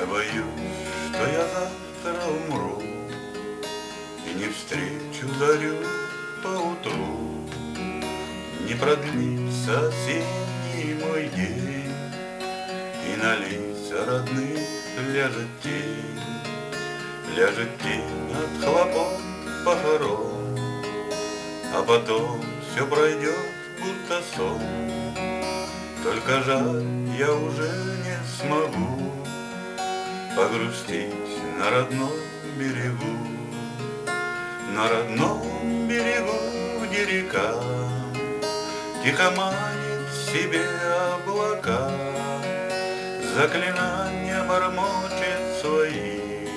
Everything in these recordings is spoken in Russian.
Я боюсь, что я завтра умру и не встречу зарю поутру. Не продлится осенний мой день, и на лица родных ляжет тень. Ляжет тень от хлопот похорон, а потом все пройдет, будто сон. Только жаль, я уже не смогу погрустить на родном берегу. На родном берегу, где река тихо манит себе облака, заклинания бормочет свои,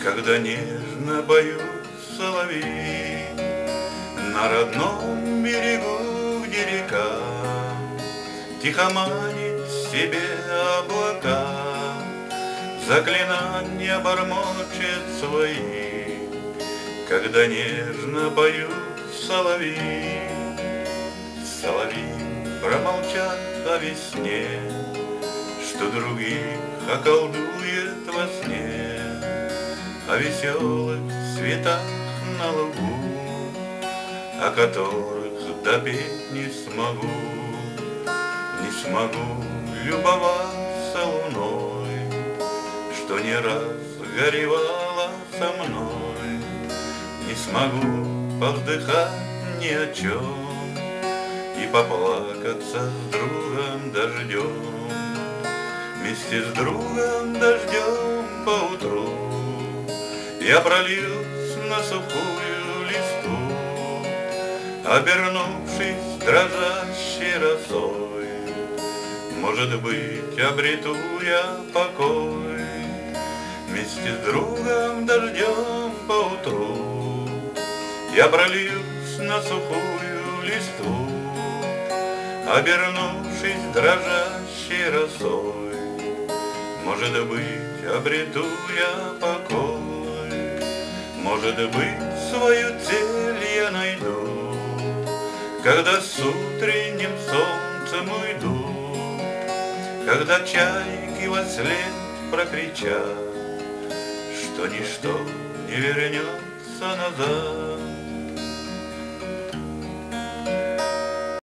когда нежно поют соловьи. На родном берегу, где река тихо манит себе облака, заклинания бормочет свои, когда нежно поют соловьи. Соловьи промолчат о весне, что других околдует во сне, о веселых цветах на лугу, о которых допеть не смогу. Не смогу любоваться луной, что не раз горевала со мной. Не смогу повздыхать ни о чем и поплакаться с другом дождем. Вместе с другом дождем поутру я прольюсь на сухую листу, обернувшись дрожащей росой. Может быть, обрету я покой. Вместе с другом дождем поутру я прольюсь на сухую листу, обернувшись дрожащей росой. Может быть, обрету я покой. Может быть, свою цель я найду, когда с утренним солнцем уйду, когда чайки вослед прокричат, что ничто не вернется назад.